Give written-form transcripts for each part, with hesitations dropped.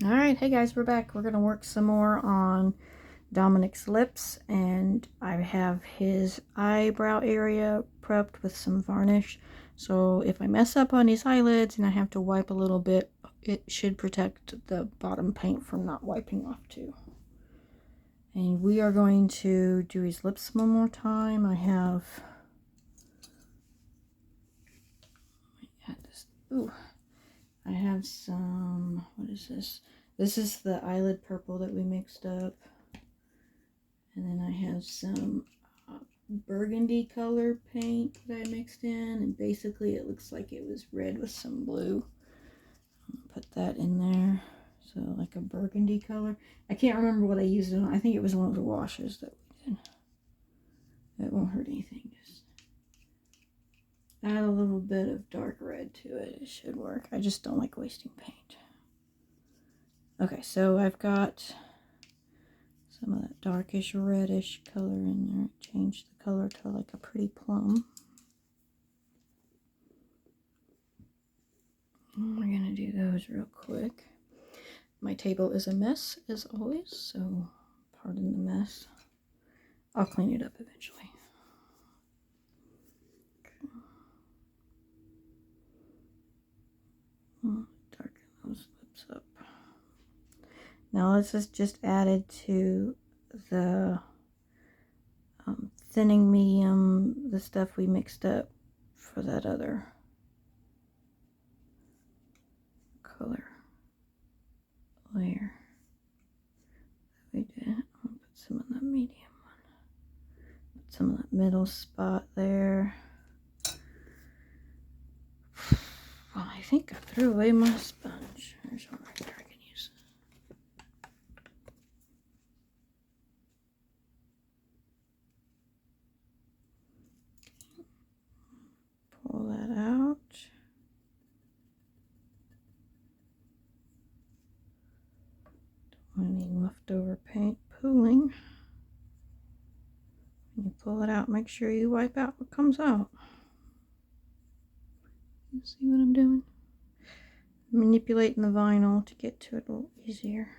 Alright, hey guys, we're back. We're going to work some more on Dominic's lips, and I have his eyebrow area prepped with some varnish. So if I mess up on his eyelids and I have to wipe a little bit, it should protect the bottom paint from not wiping off too. And we are going to do his lips one more time. I have some, what is this? This is the eyelid purple that we mixed up. And then I have some burgundy color paint that I mixed in. And basically it looks like it was red with some blue. Put that in there. So like a burgundy color. I can't remember what I used it on. I think it was one of the washes that we did. It won't hurt anything. Just add a little bit of dark red to it. It should work. I just don't like wasting paint. Okay, so I've got some of that darkish reddish color in there. Change the color to like a pretty plum. And we're going to do those real quick. My table is a mess as always, so pardon the mess. I'll clean it up eventually. Darken those lips up. Now this is just added to the thinning medium, the stuff we mixed up for that other color layer that we did. I'll put some of that medium one. Put some of that middle spot there. Well, I think I threw away my sponge. There's one right there I can use. Pull that out. Don't want any leftover paint pooling. When you pull it out, make sure you wipe out what comes out. You see what I'm doing? Manipulating the vinyl to get to it a little easier.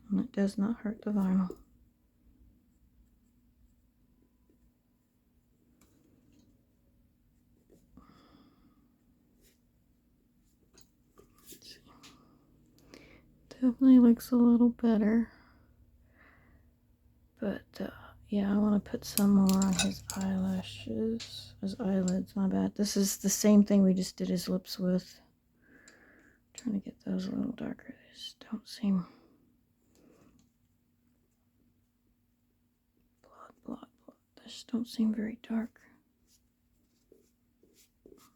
And it does not hurt the vinyl. Let's see. Definitely looks a little better. But yeah, I want to put some more on his eyelashes, his eyelids, my bad. This is the same thing we just did his lips with. I'm trying to get those a little darker. They just don't seem... Blood. They just don't seem very dark.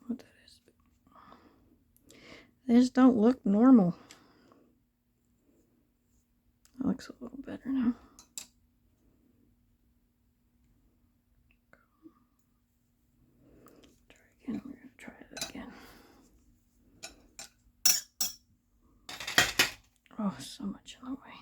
What that is. They just don't look normal. That looks a little better now. We're going to try it again. Oh, so much in the way.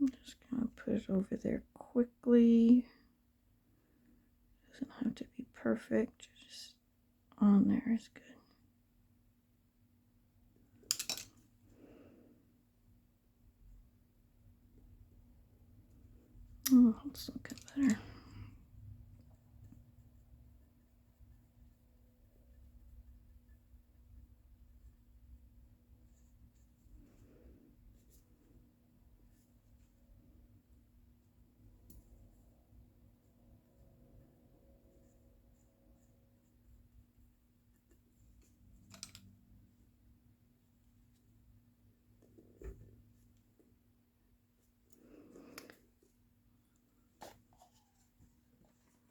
I'm just going to put it over there quickly. Doesn't have to be perfect. Just on there is good. Oh, it's looking better.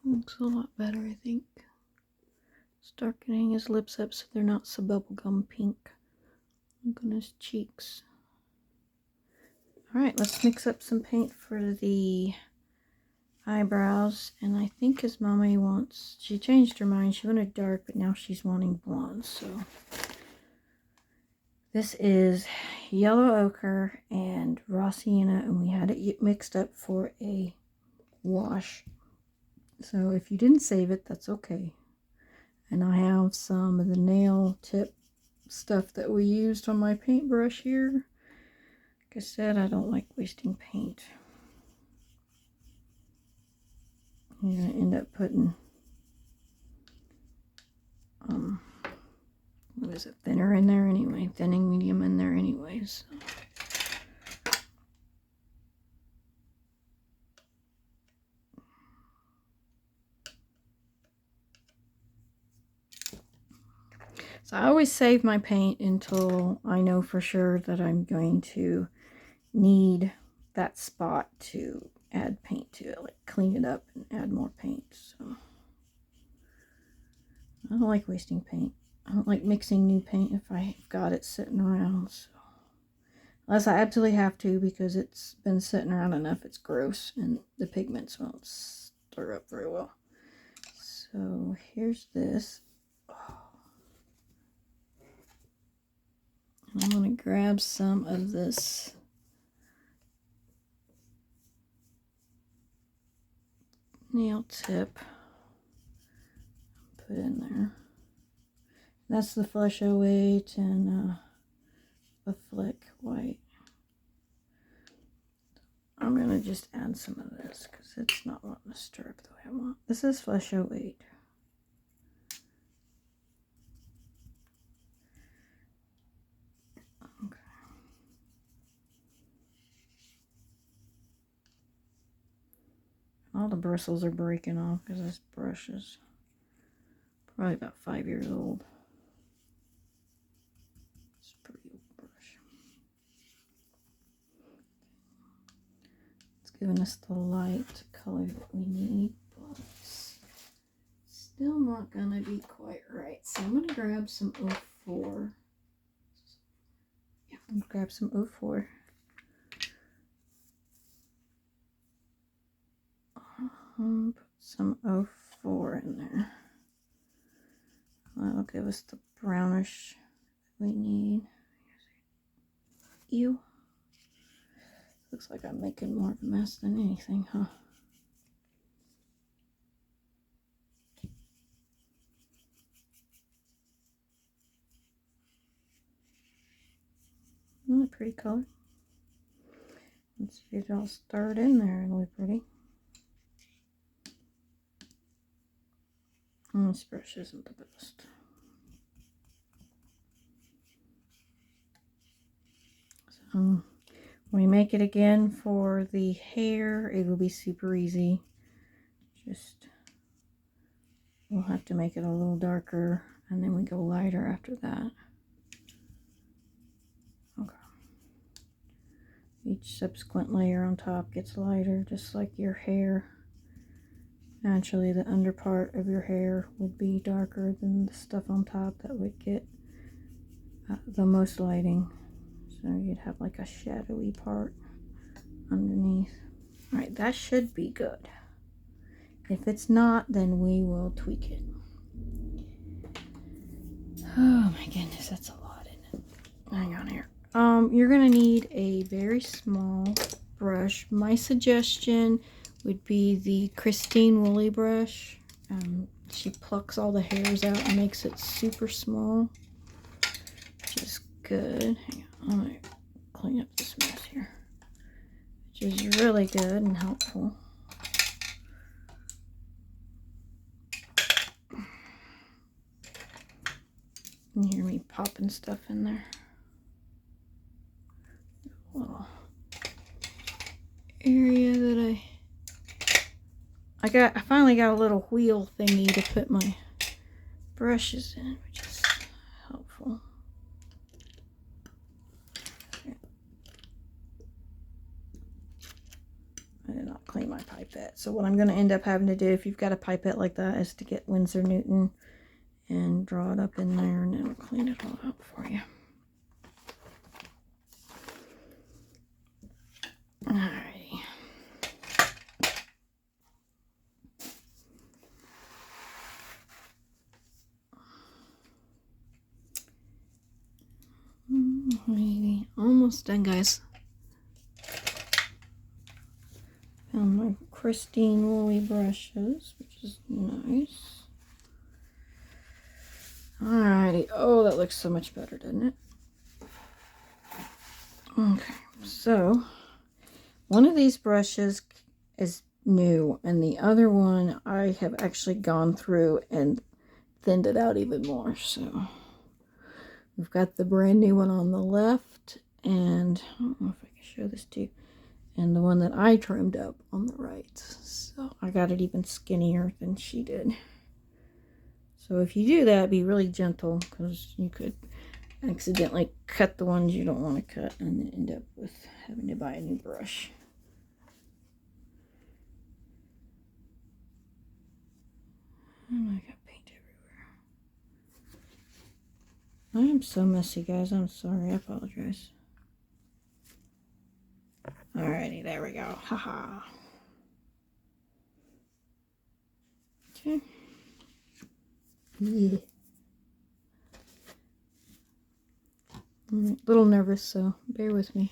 Looks a lot better, I think. It's darkening his lips up so they're not so bubblegum pink. Look on his cheeks. Alright, let's mix up some paint for the eyebrows. And I think his mommy wants... She changed her mind. She wanted dark, but now she's wanting blonde. So this is yellow ochre and raw sienna, and we had it mixed up for a wash. So if you didn't save it, that's okay. And I have some of the nail tip stuff that we used on my paintbrush here. Like I said, I don't like wasting paint. I'm going to end up putting, what is it, thinner in there anyway, thinning medium in there anyways. So I always save my paint until I know for sure that I'm going to need that spot to add paint to it, like clean it up and add more paint. So I don't like wasting paint. I don't like mixing new paint if I've got it sitting around. So unless I absolutely have to, because it's been sitting around enough, it's gross and the pigments won't stir up very well. So here's this. I'm going to grab some of this nail tip, put in there. That's the Flush 08 and the Flick White. I'm going to just add some of this because it's not wanting to stir up the way I want. This is Flush 08. Okay. All the bristles are breaking off because this brush is probably about 5 years old. It's a pretty old brush. It's giving us the light color that we need, but it's still not going to be quite right. So I'm going to grab some 04. Yeah, I'm going to grab some 04. Put some 04 in there. That'll give us the brownish we need. Ew. Looks like I'm making more of a mess than anything, huh? Really pretty color. Let's get it all stirred in there. It'll be pretty. And this brush isn't the best. So when we make it again for the hair, it will be super easy. Just, we'll have to make it a little darker, and then we go lighter after that. Okay. Each subsequent layer on top gets lighter, just like your hair. Naturally, the under part of your hair would be darker than the stuff on top that would get the most lighting. So you'd have like a shadowy part underneath. Alright, that should be good. If it's not, then we will tweak it. Oh my goodness, that's a lot, isn't it? Hang on here. You're gonna need a very small brush. My suggestion would be the Christine Woolley brush. She plucks all the hairs out and makes it super small, which is good. Hang on, I'm gonna clean up this mess here, which is really good and helpful. You hear me popping stuff in there. A little area that I finally got a little wheel thingy to put my brushes in, which is helpful. I did not clean my pipette. So what I'm going to end up having to do, if you've got a pipette like that, is to get Winsor Newton and draw it up in there, and it'll clean it all out for you. Alrighty. Almost done, guys. Found my pristine woolly brushes, which is nice. Alrighty. Oh, that looks so much better, doesn't it? Okay, so one of these brushes is new, and the other one I have actually gone through and thinned it out even more. So we've got the brand new one on the left, and I don't know if I can show this to you, and the one that I trimmed up on the right. So I got it even skinnier than she did. So if you do that, be really gentle, because you could accidentally cut the ones you don't want to cut and then end up with having to buy a new brush. Oh, I got paint everywhere. I am so messy, guys. I'm sorry. I apologize. Alrighty, there we go. Haha. Okay. Yeah. I'm a little nervous, so bear with me.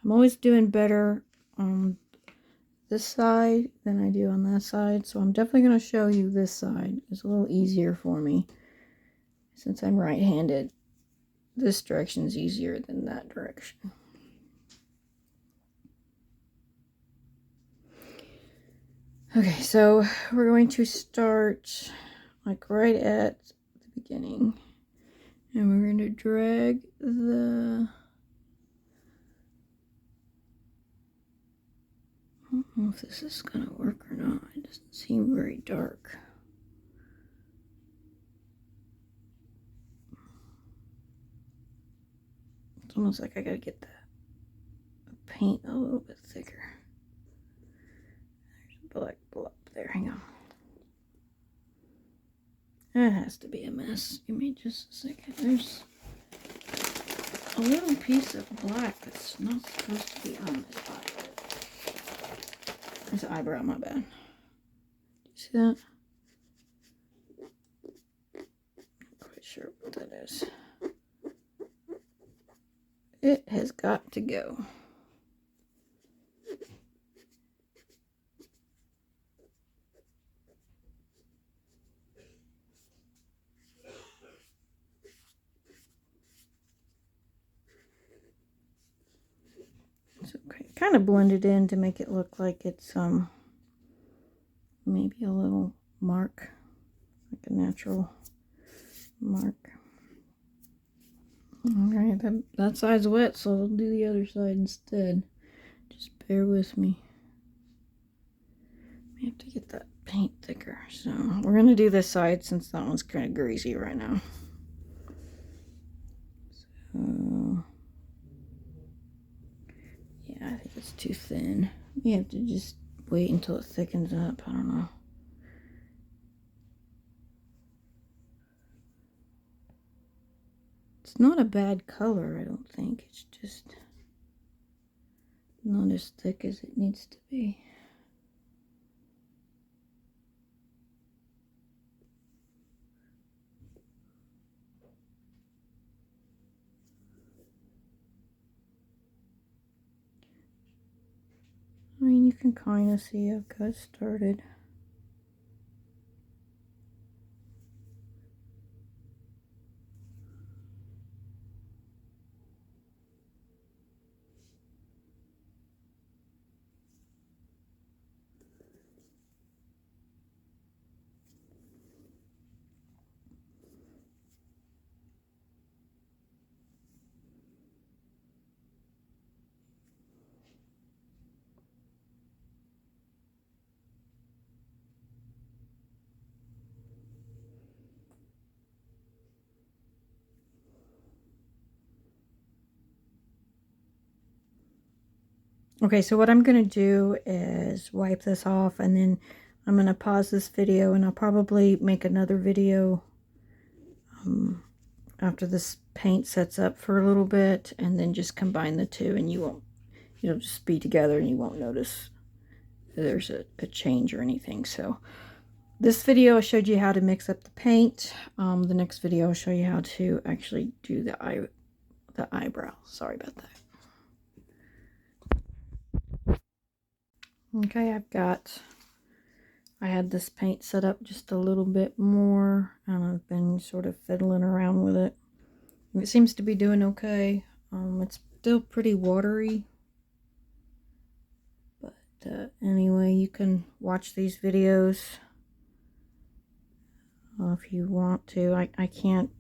I'm always doing better on this side than I do on that side, so I'm definitely going to show you this side. It's a little easier for me since I'm right-handed. This direction is easier than that direction. Okay, so we're going to start like right at the beginning, and we're going to drag the, I don't know if this is going to work or not. It doesn't seem very dark. It's almost like I got to get the paint a little bit thicker. There's a black blob there. Hang on. That has to be a mess. Give me just a second. There's a little piece of black that's not supposed to be on this eyelid. There's an eyebrow, my bad. You see that? Not quite sure what that is. It has got to go. It's okay. Kind of blend it in to make it look like it's maybe a little mark, like a natural mark. Alright, that side's wet, so I'll do the other side instead. Just bear with me. I have to get that paint thicker. So we're going to do this side since that one's kind of greasy right now. So yeah, I think it's too thin. We have to just wait until it thickens up. I don't know. It's not a bad color, I don't think. It's just not as thick as it needs to be. I mean, you can kind of see I've got started. Okay, so what I'm going to do is wipe this off, and then I'm going to pause this video, and I'll probably make another video after this paint sets up for a little bit, and then just combine the two, and it'll just be together, and you won't notice there's a change or anything. So this video I showed you how to mix up the paint. The next video I'll show you how to actually do the eyebrow. Sorry about that. Okay, I had this paint set up just a little bit more, and I've been sort of fiddling around with it. It seems to be doing okay. It's still pretty watery, but anyway, you can watch these videos if you want to. I can't,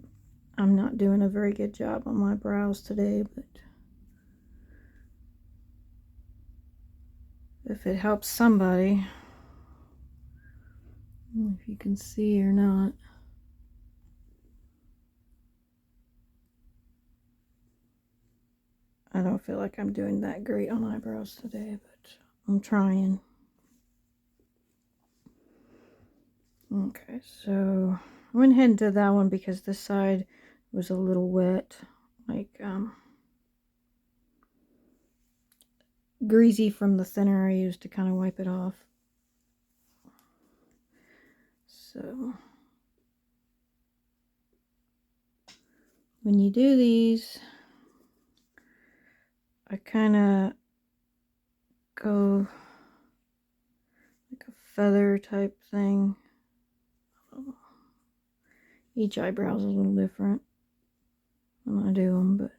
I'm not doing a very good job on my brows today, but if it helps somebody, if you can see or not. I don't feel like I'm doing that great on eyebrows today, but I'm trying. Okay, so I went ahead and did that one because this side was a little wet, like greasy from the thinner I used to kind of wipe it off. So when you do these, I kind of go like a feather type thing. Each eyebrow is a little different when I do them, but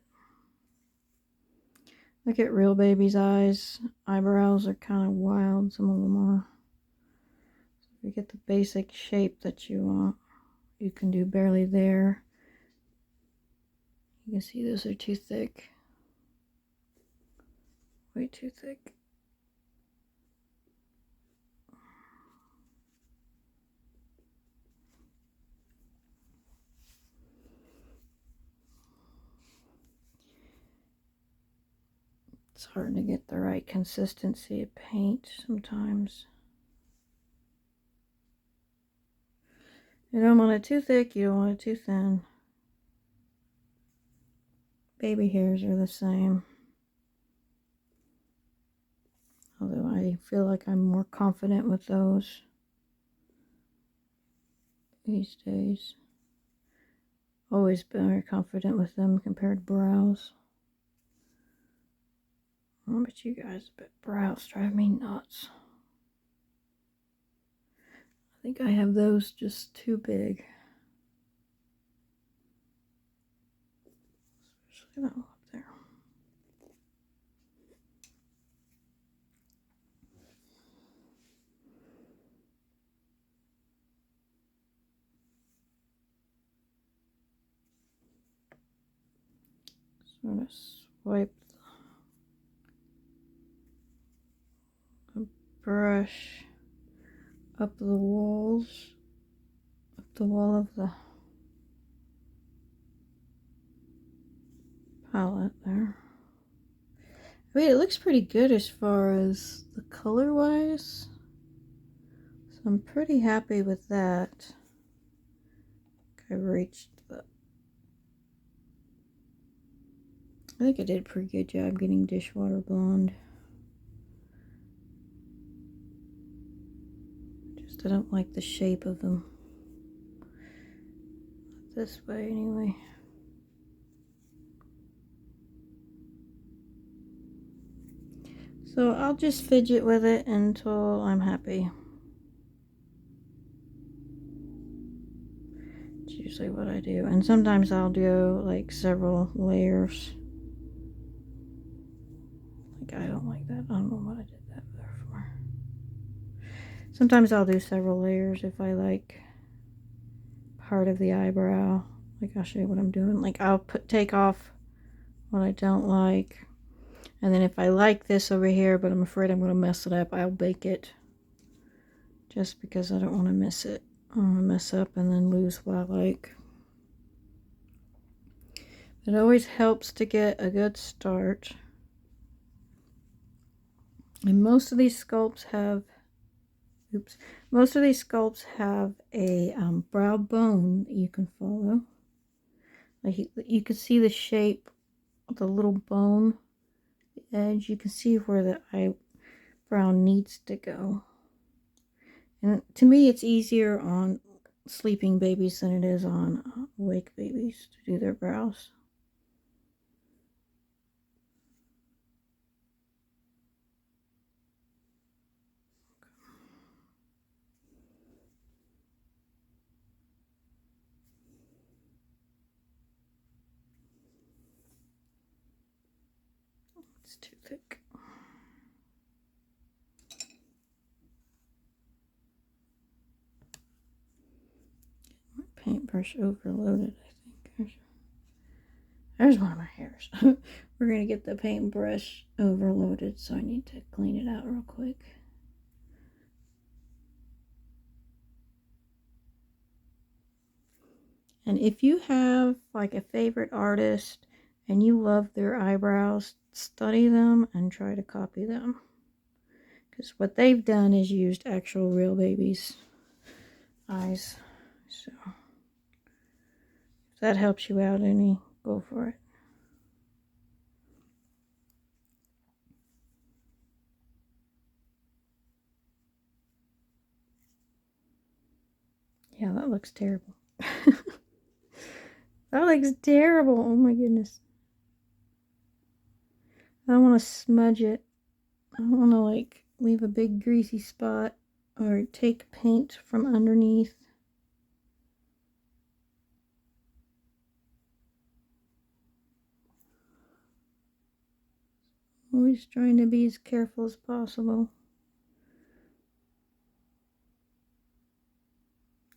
look at real baby's eyes. Eyebrows are kind of wild, some of them are. So if you get the basic shape that you want, you can do barely there. You can see those are too thick. Way too thick. It's hard to get the right consistency of paint sometimes. You don't want it too thick, you don't want it too thin. Baby hairs are the same. Although I feel like I'm more confident with those these days. Always been very confident with them compared to brows. But you guys, but brows drive me nuts. I think I have those just too big. Especially that one up there. Sort of swipe the brush up the walls, up the wall of the palette there. I mean, it looks pretty good as far as the color wise, so I'm pretty happy with that. I reached the, I think I did a pretty good job getting dishwater blonde. Just I don't like the shape of them. This way anyway. So I'll just fidget with it until I'm happy. It's usually what I do. And sometimes I'll do like several layers. Like I don't like that. I don't know what I did that there for. Sometimes I'll do several layers if I like part of the eyebrow. Like I'll show you what I'm doing. Like I'll take off what I don't like. And then if I like this over here, but I'm afraid I'm going to mess it up, I'll bake it. Just because I don't want to miss it. I don't want to mess up and then lose what I like. It always helps to get a good start. And most of these sculpts have, most of these sculpts have a brow bone that you can follow. Like you can see the shape of the little bone, the edge. You can see where the eyebrow needs to go. And to me, it's easier on sleeping babies than it is on awake babies to do their brows. It's too thick. Paintbrush overloaded, I think. There's one of my hairs. We're going to get the paintbrush overloaded, so I need to clean it out real quick. And if you have like a favorite artist and you love their eyebrows, study them and try to copy them. Because what they've done is used actual real babies' eyes. So if that helps you out any, go for it. Yeah, that looks terrible. That looks terrible. Oh my goodness. I don't want to smudge it. I don't want to like leave a big greasy spot or take paint from underneath. Always trying to be as careful as possible.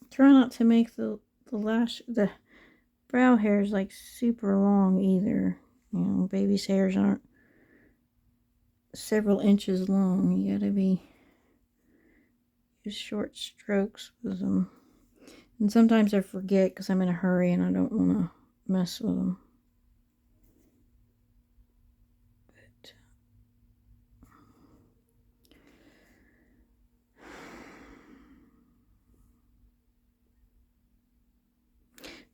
Try not to make the brow hairs like super long either. You know, baby's hairs aren't several inches long. You gotta be use short strokes with them. And sometimes I forget because I'm in a hurry and I don't want to mess with them.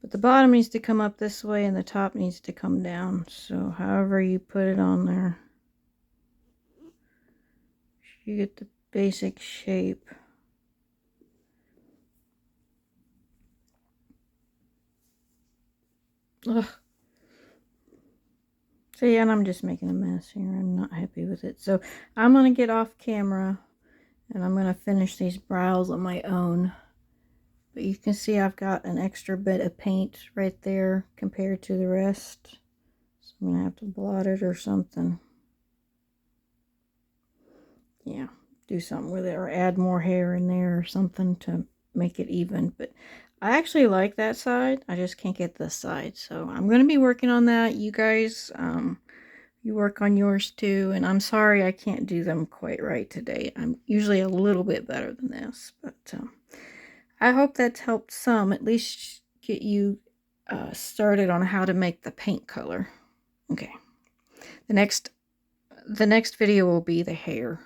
But the bottom needs to come up this way and the top needs to come down. So however you put it on there, you get the basic shape. Ugh. So yeah, and I'm just making a mess here. I'm not happy with it. So I'm going to get off camera and I'm going to finish these brows on my own. But you can see I've got an extra bit of paint right there compared to the rest. So I'm going to have to blot it or something. Yeah, do something with it or add more hair in there or something to make it even. But I actually like that side. I just can't get this side. So I'm going to be working on that. You guys, you work on yours too. And I'm sorry I can't do them quite right today. I'm usually a little bit better than this. But I hope that's helped some. At least get you started on how to make the paint color. Okay. The next video will be the hair.